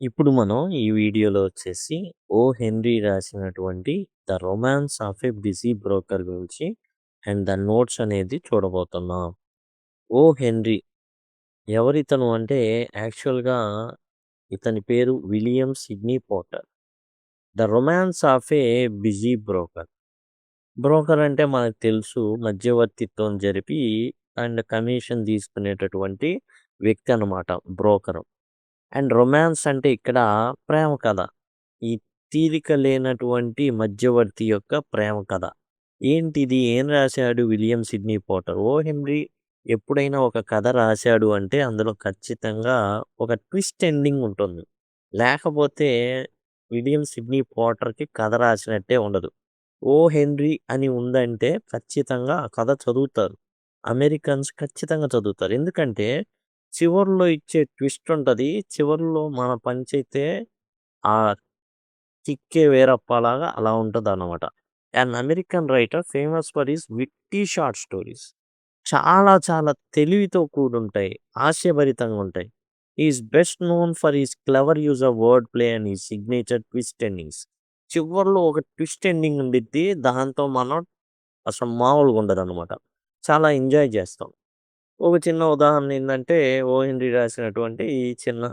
ఇప్పుడు మనం ఈ వీడియోలో వచ్చేసి ఓ హెన్రీ రాసినటువంటి the romance of a busy broker గురించి అండ్ ద నోట్స్ అనేది చూడబోతున్నాం. ఓ హెన్రీ ఎవరితను అంటే యాక్చువల్గా ఇతని పేరు William Sydney Porter. The romance of a busy broker. Broker అంటే మనకు తెలుసు మధ్యవర్తిత్వం జరిపి అండ్ కమిషన్ తీసుకునేటటువంటి వ్యక్తి అన్నమాట బ్రోకర్. అండ్ రొమాన్స్ అంటే ఇక్కడ ప్రేమ కథ. ఈ తీరిక లేనటువంటి మధ్యవర్తి యొక్క ప్రేమ కథ. ఏంటిది? ఏం రాశాడు విలియం సిడ్నీ పోర్టర్? ఓ హెన్రీ ఎప్పుడైనా ఒక కథ రాశాడు అంటే అందులో ఖచ్చితంగా ఒక ట్విస్ట్ ఎండింగ్ ఉంటుంది. లేకపోతే విలియం సిడ్నీ పోర్టర్‌కి కథ రాసినట్టే ఉండదు. ఓ హెన్రీ అని ఉందంటే ఖచ్చితంగా ఆ కథ చదువుతారు. అమెరికన్స్ ఖచ్చితంగా చదువుతారు. ఎందుకంటే చివర్లో ఇచ్చే ట్విస్ట్ ఉంటది. చివర్లో మన పంచయితే ఆ కిక్కే వేరప్పలాగా అలా ఉంటదన్నమాట. An American writer famous for his witty short stories. చాలా చాలా తెలివితో కూడుంటాయి. హాస్యభరితంగా ఉంటాయి. He is best known for his clever use of word play and his signature twist endings. చివర్లో ఒక ట్విస్ట్ ఎండింగ్ ఉండిద్ది. దాంతో మనం అసలు మామూలుగా ఉండదన్నమాట. చాలా ఎంజాయ్ చేస్తాం. ఒక చిన్న ఉదాహరణ ఏందంటే, ఓ హెన్రీ రాసినటువంటి ఈ చిన్న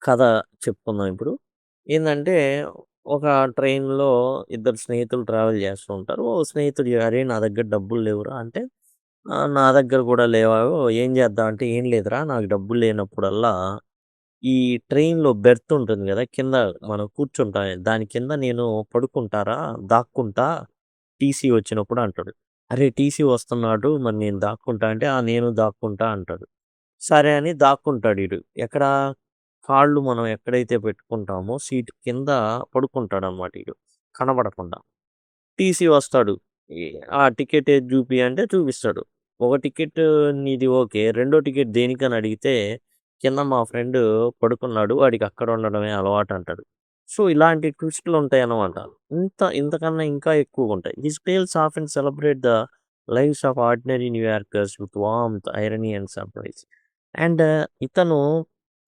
కథ చెప్పుకుందాం ఇప్పుడు. ఏందంటే, ఒక ట్రైన్‌లో ఇద్దరు స్నేహితులు ట్రావెల్ చేస్తూ ఉంటారు. ఓ స్నేహితుడు "అరేయ్! నా దగ్గర డబ్బులు లేవురా" అంటే, నా దగ్గర కూడా లేవా ఏం చేద్దాం" అంటే, "ఏం లేదురా నాకు డబ్బులు లేనప్పుడల్లా ఈ ట్రైన్‌లో బెర్త్ ఉంటుంది గదా! కింద మనం కూర్చుంటాం. దాని కింద నేను పడుకుంటారా, దాక్కుంటా టీసీ వచ్చినప్పుడు" అంటాడు. "అరే! టీసీ వస్తున్నాడు మరి నేను దాక్కుంటా" అంటే, "ఆ! నేను దాక్కుంటా" అంటాడు. సరే అని దాక్కుంటాడు ఈడు. ఎక్కడ? కాళ్ళు మనం ఎక్కడైతే పెట్టుకుంటామో సీట్ కింద పడుకుంటాడనమాట ఈడు. కనబడకుండా. టీసీ వస్తాడు. ఈ ఆ టికెట్ ఏది జూపి అంటే చూపిస్తాడు. ఒక టికెట్ నీది ఓకే. రెండో టికెట్ దేనికని అడిగితే, కింద మా ఫ్రెండు పడుకున్నాడు. వాడికి అక్కడ ఉండడమే అలవాటంటాడు. సో, ఇలాంటి ట్విస్ట్‌లుంటాయనమాట. ఇంతకన్నా ఇంకా ఎక్కువుంటాయి. His tales often celebrate the lives of ordinary New Yorkers with warmth, irony and surprise. And ఇతను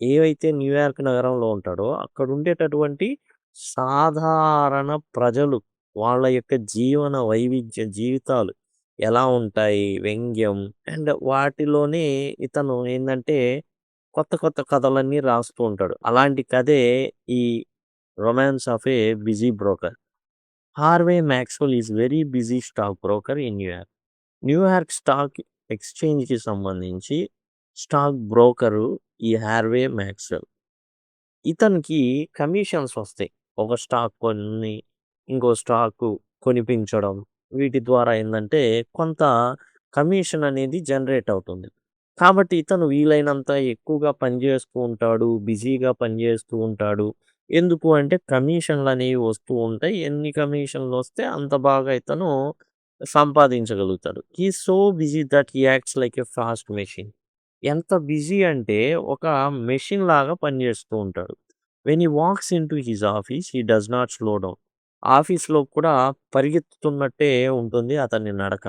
ఏవైతే న్యూయార్క్ నగరంలో ఉంటాడో, అక్కడుండేటటువంటి సాధారణ ప్రజలు వాళ్ళ యొక్క జీవన వైవిధ్య జీవితాలు ఎలా ఉంటాయి, వ్యంగ్యం అండ్ వాటిలోనే ఇతను ఏందంటే, కొత్త కొత్త కథలన్నీ రాస్తూ ఉంటాడు. అలాంటి కథే ఈ 'romance of a busy broker'. Harvey Maxwell is very busy stock broker in New York. New York stock ఎక్స్‌చేంజ్‌కి సంబంధించి స్టాక్ బ్రోకరు ఈ హార్వే మాక్స్‌వెల్. ఇతనికి కమిషన్స్ వస్తాయి. ఒక స్టాక్ కొన్ని, ఇంకో స్టాకు కొనిపించడం. వీటి ద్వారా ఏందంటే, కొంత కమిషన్ అనేది జనరేట్ అవుతుంది. కాబట్టి ఇతను వీలైనంత ఎక్కువగా పనిచేస్తూ ఉంటాడు. బిజీగా పనిచేస్తూ ఉంటాడు. ఎందుకు అంటే కమిషన్‌లనేవి వస్తూ ఉంటాయి. ఎన్ని కమిషన్‌లొస్తే అంత బాగా ఇతను సంపాదించగలుగుతాడు. He is so busy that he acts like a fast machine. ఎంత బిజీ అంటే ఒక మెషిన్ లాగా పనిచేస్తూ ఉంటాడు. When he walks into his office he does not slow down. ఆఫీస్‌లో కూడా పరిగెత్తుతున్నట్టే ఉంటుంది అతని నడక.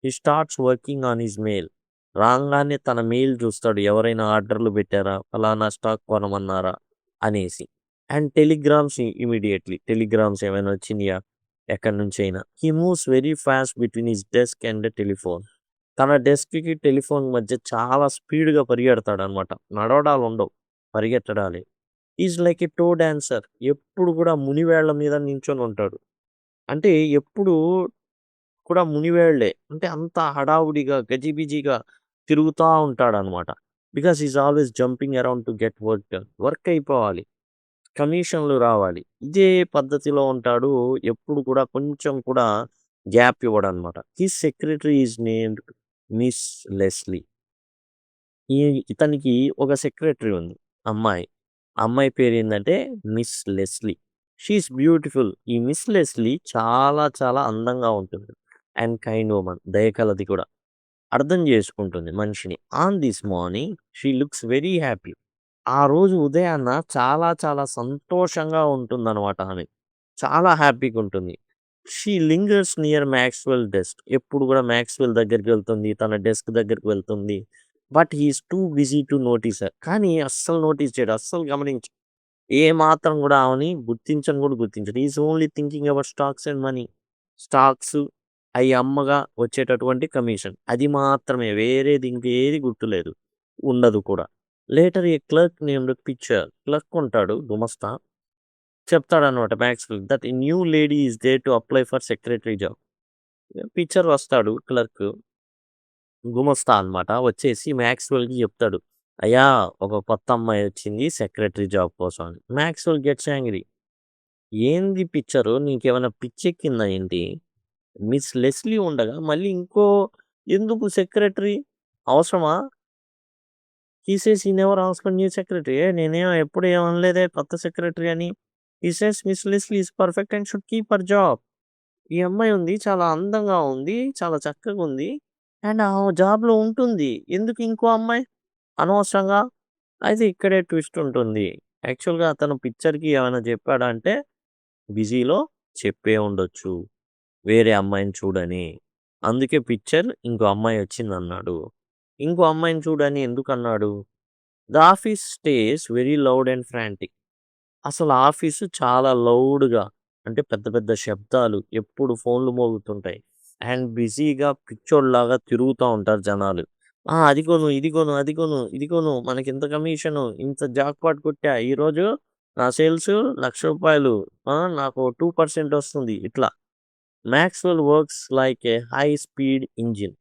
He starts working on his mail. రాంగానే తన మెయిల్ చూస్తాడు. ఎవరైనా ఆర్డర్‌లు పెట్టారా? ఫలానా స్టాక్ కొనమన్నారా? అనేసి. And telegrams immediately. టెలిగ్రామ్స్ ఏమైనా వచ్చినాయా? ఎక్కడి నుంచైనా. He moves very fast between his desk and telephone. తన డెస్క్‌కి, టెలిఫోన్ మధ్య చాలా స్పీడ్‌గా పరిగెడతాడనమాట. నడవడాలుండవు. పరిగెత్తడాలే. Is like a toe dancer. ఎప్పుడు కూడా మునివేళ్ళ మీద నించొనుంటాడు. అంటే ఎప్పుడు కూడా మునివేళ్ళే. అంటే అంత హడావుడిగా, గజిబిజిగా తిరుగుతా ఉంటాడనమాట. Because he is always jumping around to get work done. Work అయిపోవాలి. కమిషన్‌లు రావాలి. ఇదే పద్ధతిలో ఉంటాడు. ఎప్పుడు కూడా కొంచెం కూడా గ్యాప్ ఇవ్వడనమాట. His secretary is named Miss Leslie. ఈ ఇతనికి ఒక సెక్రటరీ ఉంది. అమ్మాయి. అమ్మాయి పేరేందంటే Miss Leslie. She is beautiful. ఈ మిస్ లెస్లీ చాలా చాలా అందంగా ఉంటుంది. And kind woman. దయ కలది కూడా. అర్థం చేసుకుంటుంది మనిషిని. On this morning she looks very happy. ఆ రోజు ఉదయాన చాలా చాలా సంతోషంగా ఉంటుందనమాట ఆమె. చాలా హ్యాపీగుంటుంది. She lingers near Maxwell desk. ఎప్పుడు గూడా మాక్స్‌వెల్ దగ్గరికెళ్తుంది. తన డెస్క్ దగ్గరికి వెళ్తుంది. But he is too busy to notice her. కానీ అస్సలు నోటీస్ చేయడు. అస్సలు గమనించడు. ఏ మాత్రం గూడా ఆమెని గుర్తించను గూడా గుర్తించడు. He is only thinking about stocks and money. Stocks అయి అమ్మగా వచ్చేటటువంటి కమిషన్. అది మాత్రమే. వేరేది ఇంకేది గుర్తులేదు. ఉండదు కూడా. Later a clerk named Pitcher. Clerk ఉంటాడు గుమస్తా. చెప్తాడన్నమాట Maxwell that a new lady is there to apply for secretary job. Pitcher వస్తాడు క్లర్క్. గుమస్తా అన్నమాట. వచ్చేసి మ్యాక్స్‌వెల్‌కి చెప్తాడు. అయ్యా! ఒక కొత్త అమ్మాయి వచ్చింది సెక్రటరీ జాబ్ కోసం అని. Maxwell gets angry. ఏంది పిక్చరు నీకేమైనా పిచ్చెక్కిందా ఏంటి? మిస్ లెస్లీ ఉండగా మళ్ళీ ఇంకో ఎందుకు సెక్రటరీ అవసరమా? హి సేస్ హి నెవర్ ఆస్క్డ్ న్యూ సెక్రటరీ. నేనేం ఎప్పుడు ఏమనలేదే కొత్త సెక్రటరీ అని. He says miss Leslie is perfect and should keep her job. ఈ అమ్మాయి ఉంది. చాలా అందంగా ఉంది. చాలా చక్కగుంది. అండ్ ఆమె జాబ్‌లో ఉంటుంది. ఎందుకు ఇంకో అమ్మాయి అనవసరంగా? అయితే ఇక్కడే ట్విస్ట్ ఉంటుంది. యాక్చువల్‌గా అతను పిక్చర్‌కి ఏమైనా చెప్పాడా అంటే బిజీలో చెప్పే ఉండొచ్చు. వేరే అమ్మాయిని చూడని. అందుకే పిక్చర్ ఇంకో అమ్మాయి వచ్చిందన్నాడు. ఇంకో అమ్మాయిని చూడని ఎందుకన్నాడు? The office stays very loud and frantic. అసలు ఆఫీసు చాలా లౌడ్‌గా అంటే పెద్ద పెద్ద శబ్దాలు ఎప్పుడు ఫోన్‌లు మోగుతుంటాయి. అండ్ బిజీగా పిచ్చోల్లాగా తిరుగుతా ఉంటారు జనాలు. అది కొను, ఇది కొను, అది కొను, ఇది కొను, మనకింత కమిషను, ఇంత జాక్‌పాట్ కొట్టా, ఈరోజు నా సేల్స్ రూ. 1,00,000 నాకు 2% వస్తుంది. ఇట్లా. Maxwell works like a high speed engine.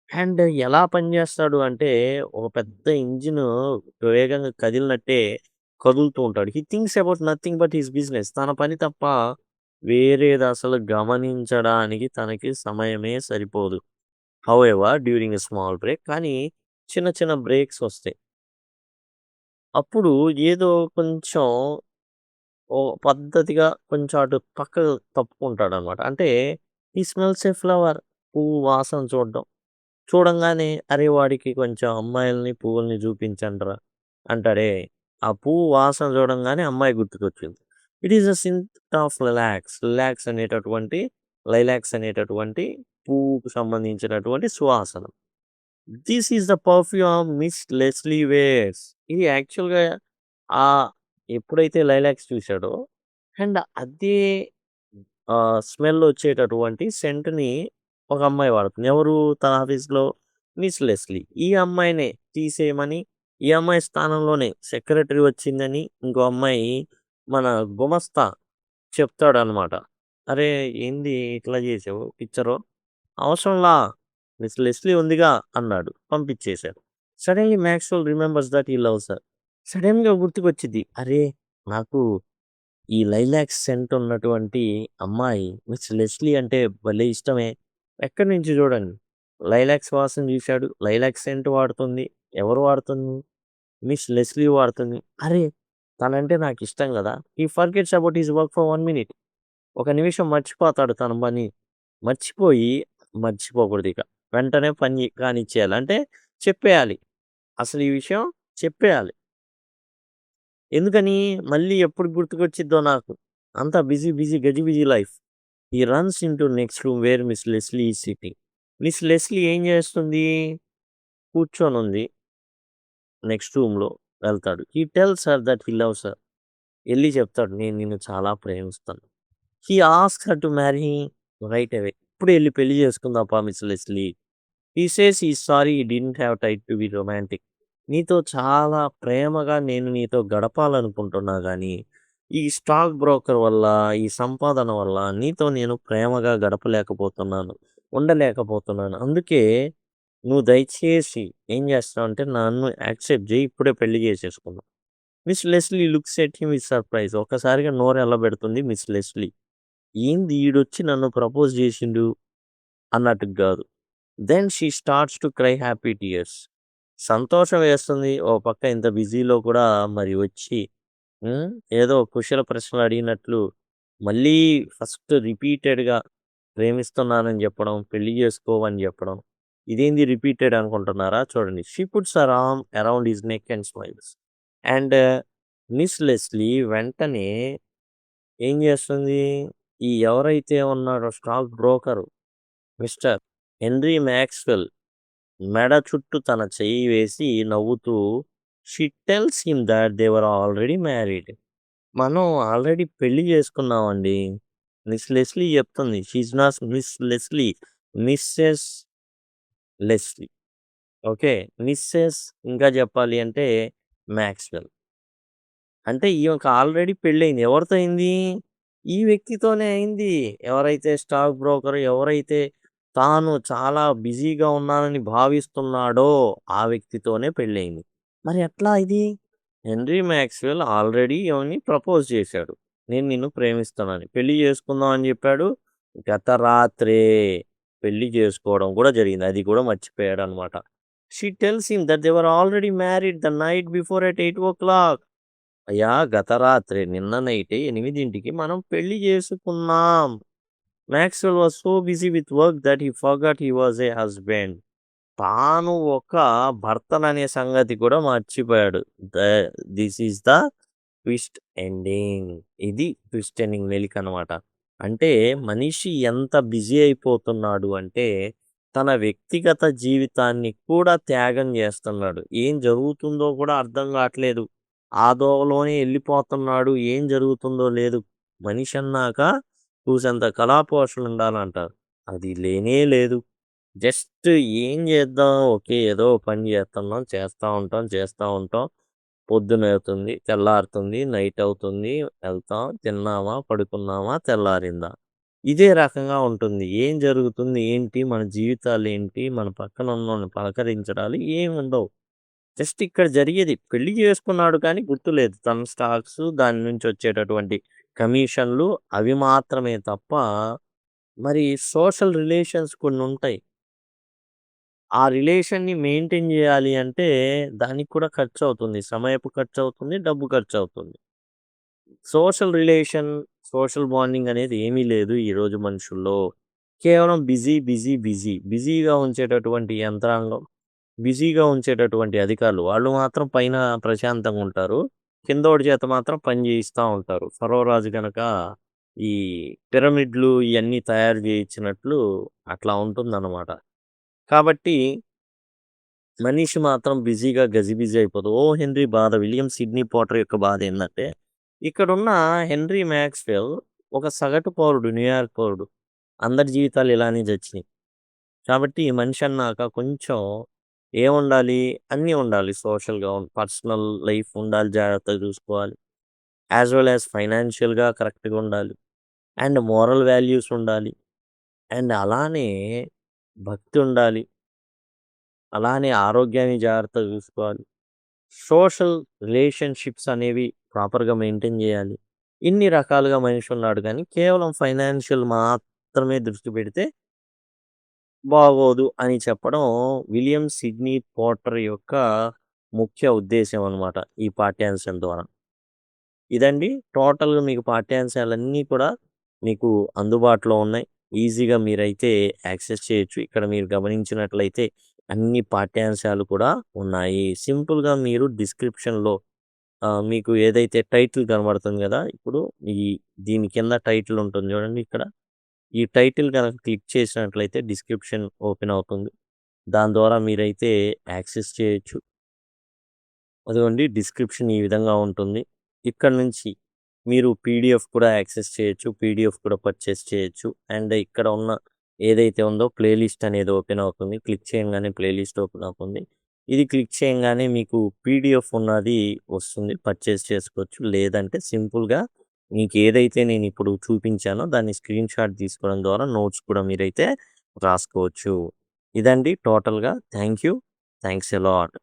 And ఎలా పనిచేస్తాడు అంటే, ఒక పెద్ద ఇంజిను వేగంగా కదిలినట్టే కదులుతూ ఉంటాడు. He thinks about nothing but his business. తన పని తప్ప వేరేదసలు గమనించడానికి తనకి సమయమే సరిపోదు. However during a small break కానీ చిన్న చిన్న బ్రేక్స్ వస్తాయి. అప్పుడు ఏదో కొంచెం పద్ధతిగా కొంచెం అటు పక్కకు తప్పుకుంటాడనమాట. అంటే హి స్మెల్స్ ఎ ఫ్లవర్. పువ్వు వాసన చూడడం. చూడంగానే అరే! వాడికి కొంచెం అమ్మాయిల్ని, పువ్వుల్ని చూపించండ్రా అంటాడే. ఆ పువ్వు వాసన చూడంగానే అమ్మాయి గుర్తుకొచ్చింది. It is a scent of lilacs. Lilacs అనేటటువంటి పువ్వుకు సంబంధించినటువంటి సువాసన. This is the perfume Miss Leslie wears. ఇది యాక్చువల్‌గా ఆహ్, ఎప్పుడైతే లైలాక్స్ చూసాడో అండ్ అదే స్మెల్ వచ్చేటటువంటి సెంట్‌ని ఒక అమ్మాయి వాడుతుంది. ఎవరు తన ఆఫీస్‌లో మిస్ లెస్లీ. ఈ అమ్మాయినే తీసేయమని, ఈ అమ్మాయి స్థానంలోనే సెక్రటరీ వచ్చిందని ఇంకో అమ్మాయి మన గుమస్తా చెప్తాడనమాట. "అరే! ఏంది ఇట్లా చేసావు పిక్చరు? అవసరంలా మిస్ లెస్లీ ఉందిగా" అన్నాడు. పంపించేసాడు. సడెన్‌లీ Maxwell remembers that he loves her. సడెన్‌గా గుర్తుకొచ్చిద్ది. అరే! నాకు ఈ లైలాక్ సెంట్ ఉన్నటువంటి అమ్మాయి మిస్ లెస్లీ అంటే భలే ఇష్టమే. ఎక్కడి నుంచి చూడండి. లైలాక్స్ వాసన చూసాడు. లైలాక్ సెంట్ వాడుతుంది. ఎవరు వాడుతుంది? మిస్ లెస్లీ వాడుతుంది. అరే! తనంటే నాకిష్టం గదా! He forgets about his work for 1 minute. ఒక నిమిషం మర్చిపోతాడు తన పని. మర్చిపోయి మర్చిపోకూడదిక. వెంటనే పని కానిచ్చేయాలి. అంటే చెప్పేయాలి. అసలు ఈ విషయం చెప్పేయాలి. ఎందుకని? మళ్ళీ ఎప్పుడు గుర్తుకొచ్చిద్దో నాకు. అంతా బిజీ గజిబిజీ life. He runs into next room where Miss Leslie is sitting. Miss Leslie ఏం చేస్తుంది? కూర్చొనుంది నెక్స్ట్ రూమ్‌లో. వెళ్తాడు. He tells her that he loves her. ఎళ్లి చెప్తాడు. నేను నిన్ను చాలా ప్రేమిస్తాను. He asks her to marry him right away. ఇప్పుడే ఎళ్లి పెళ్లి చేసుకుందాంపా Miss Leslie. He says he is sorry he didn't have time to be romantic. నీతో చాలా ప్రేమగా నేను నీతో గడపాలనుకుంటున్నా గానీ, ఈ స్టాక్ బ్రోకర్ వల్ల, ఈ సంపాదన వల్ల నీతో నేను ప్రేమగా గడపలేకపోతున్నాను. ఉండలేకపోతున్నాను. అందుకే నువ్వు దయచేసి ఏం చేస్తున్నావంటే నన్ను యాక్సెప్ట్ జెయి. ఇప్పుడే పెళ్లి చేసేసుకుందాం. Miss Leslie looks at him with surprise. ఒక్కసారిగా నోరెళ్ళబెడుతుంది మిస్ లెస్లీ. ఏంది ఈడొచ్చి నన్ను ప్రపోజ్ చేసిండు అన్నట్టుగా గాదు. Then she starts to cry happy tears. సంతోషం వేస్తుంది. ఓ పక్క ఇంత బిజీలో కూడా మరి వచ్చి హ్మ్. ఏదో కుశల ప్రశ్నలు అడిగినట్లు మళ్ళీ ఫస్ట్ రిపీటెడ్‌గా ప్రేమిస్తున్నానని చెప్పడం, పెళ్లి చేసుకోవని చెప్పడం. ఇదేంది రిపీటెడ్ అనుకుంటున్నారా? చూడండి. She puts her arm around his neck and smiles. And miss Leslie వెంటనే ఏం చేస్తుంది? ఈ ఎవరైతే ఉన్నాడో stock broker mister henry Maxwell మెడ చుట్టూ తన చెయ్యి వేసి నవ్వుతూ she tells him that they were already married. మనం ఆల్రెడీ పెళ్లి చేసుకున్నామండి. మిస్ లెస్లీ చెప్తుంది. She is not miss Leslie. Mrs Leslie. Okay. Mrs ఇంకా చెప్పాలి అంటే మాక్స్‌వెల్. అంటే ఈమెకు ఆల్రెడీ పెళ్లయింది. ఎవరితో అయింది? ఈ వ్యక్తితోనే అయింది. ఎవరైతే స్టాక్ బ్రోకర్, ఎవరైతే తాను చాలా బిజీగా ఉన్నానని భావిస్తున్నాడో ఆ వ్యక్తితోనే పెళ్లయింది. మరి ఎట్లా ఇది? హెన్రీ మాక్స్‌వెల్ ఆల్రెడీ ఈమెని ప్రపోజ్ చేశాడు. నేను నిన్ను ప్రేమిస్తున్నాను. పెళ్లి చేసుకుందాం అని చెప్పాడు. గత రాత్రే పెళ్లి చేసుకోవడం కూడా జరిగింది. అది కూడా మర్చిపోయాడన్నమాట. She tells him that they were already married the night before at 8:00. అయ్యా! గత రాత్రి నిన్న నైటే 8కి మనం పెళ్లి చేసుకున్నాం. Maxwell was so busy with work that he forgot he was a husband. తాను ఒక భర్తననే సంగతి కూడా మర్చిపోయాడు. The this is the twist ending. ఇది ట్విస్ట్ ఎండింగ్ మెలికనమాట. అంటే మనిషి ఎంత బిజీ అయిపోతున్నాడు అంటే, తన వ్యక్తిగత జీవితాన్ని కూడా త్యాగం చేస్తున్నాడు. ఏం జరుగుతుందో కూడా అర్థం కావట్లేదు. ఆ దోవలోనే ఎళ్ళిపోతున్నాడు. ఏం జరుగుతుందో లేదు. మనిషన్నాక కూసంత కళాపోషణ ఉండాలంటారు. అది లేనే లేదు. జస్ట్ ఏం చేద్దాం? ఓకే. ఏదో పని చేస్తున్నాం. చేస్తా ఉంటాం. పొద్దునవుతుంది, తెల్లారుతుంది, నైట్ అవుతుంది, ఎళ్తాం, తిన్నామా, పడుకున్నామా, తెల్లారిందా. ఇదే రకంగా ఉంటుంది. ఏం జరుగుతుంది? ఏంటి? మన జీవితాలేంటి? మన పక్కన ఉన్నోళ్ళని పలకరించడాలు ఏముండవు. జస్ట్ ఇక్కడ జరిగేది పెళ్లి చేసుకున్నాడు కానీ గుర్తులేదు. తన స్టాక్స్, దాని నుంచి వచ్చేటటువంటి కమిషన్‌లు అవి మాత్రమే తప్ప, మరి సోషల్ రిలేషన్స్ కొన్నుంటాయి. ఆ రిలేషన్‌ని మెయింటైన్ జేయాలి అంటే, దానికి కూడా ఖర్చవుతుంది. సమయపు ఖర్చవుతుంది, డబ్బు ఖర్చవుతుంది. సోషల్ రిలేషన్, సోషల్ బాండింగ్ అనేది ఏమీ లేదు ఈరోజు మనుషుల్లో. కేవలం బిజీ, బిజీ, బిజీ. బిజీగా ఉంచేటటువంటి యంత్రాంగం, బిజీగా ఉంచేటటువంటి అధికారులు. వాళ్ళు మాత్రం పైన ప్రశాంతంగుంటారు. కిందోడి చేత మాత్రం పని జేయిస్తా ఉంటారు. ఫరో రాజు గనక ఈ పిరమిడ్‌లు ఇయన్నీ తయారు జేయించినట్లు అట్లా ఉంటుందన్నమాట. కాబట్టి మనిషి మాత్రం బిజీగా గజిబిజి అయిపోదు. 'ఓ హెన్రీ' బాధ 'విలియం సిడ్నీ పోటర్' యొక్క బాధేందంటే, ఇక్కడున్న హెన్రీ మాక్స్‌వెల్ ఒక సగటు పౌరుడు, న్యూయార్క్ పౌరుడు. అందరి జీవితాలు ఇలానే జచ్చినియి. కాబట్టి మనిషన్నాక కొంచెం ఏముండాలి? అన్నీ ఉండాలి. సోషల్‌గా పర్సనల్ లైఫ్ ఉండాలి. జాగ్రత్తగా చూసుకోవాలి. యాస్ వెల్ యాస్ ఫైనాన్షియల్‌గా కరెక్ట్‌గా ఉండాలి. అండ్ మోరల్ వాల్యూస్ ఉండాలి. అండ్ అలానే భక్తి ఉండాలి. అలానే ఆరోగ్యాన్ని జాగ్రత్తగా చూసుకోవాలి. సోషల్ రిలేషన్‌షిప్స్ అనేవి ప్రాపర్‌గా మెయింటైన్ జేయాలి. ఇన్ని రకాలుగా మనిషున్నాడు గానీ, కేవలం ఫైనాన్షియల్ మాత్రమే దృష్టి పెడితే బాగోదు అని చెప్పడం విలియం సిడ్నీ పోర్టర్ యొక్క ముఖ్య ఉద్దేశ్యం అన్నమాట. ఈ పాఠ్యాంశం ద్వారా. ఇదండి టోటల్‌గా మీకు పాఠ్యాంశాలన్నీ కూడా మీకు అందుబాటులో ఉన్నాయి. ఈజీగా మీరైతే యాక్సెస్ చేయొచ్చు. ఇక్కడ మీరు గమనించినట్లయితే అన్ని పాఠ్యాంశాలు కూడా ఉన్నాయి. సింపుల్‌గా మీరు డిస్క్రిప్షన్‌లో మీకు ఏదైతే టైటిల్ కనబడుతుంది గదా! ఇప్పుడు ఈ దీని కింద టైటిల్ ఉంటుంది చూడండి ఇక్కడ. ఈ టైటిల్ గనక క్లిక్ చేసినట్లయితే డిస్క్రిప్షన్ ఓపెన్ అవుతుంది. దాని ద్వారా మీరైతే యాక్సెస్ చేయొచ్చు. అదిగోండి డిస్క్రిప్షన్ ఈ విధంగా ఉంటుంది. ఇక్కడ నుంచి మీరు పీడీఎఫ్ కూడా యాక్సెస్ చేయొచ్చు. పీడీఎఫ్ కూడా పర్చేస్ చేయొచ్చు. అండ్ ఇక్కడ ఉన్న ఏదైతే ఉందో ప్లేలిస్ట్ అనేది ఓపెన్ అవుతుంది. క్లిక్ చేయంగానే ప్లేలిస్ట్ ఓపెన్ అవుతుంది. ఇది క్లిక్ చేయంగానే మీకు పీడీఎఫ్ ఉన్నది వస్తుంది. పర్చేస్ చేసుకోవచ్చు. లేదంటే సింపుల్‌గా మీకు ఏదైతే నేను ఇప్పుడు చూపించానో దాన్ని స్క్రీన్‌షాట్ తీసుకోవడం ద్వారా నోట్స్ కూడా మీరైతే రాసుకోవచ్చు. ఇదండి టోటల్‌గా. Thank you. Thanks a lot.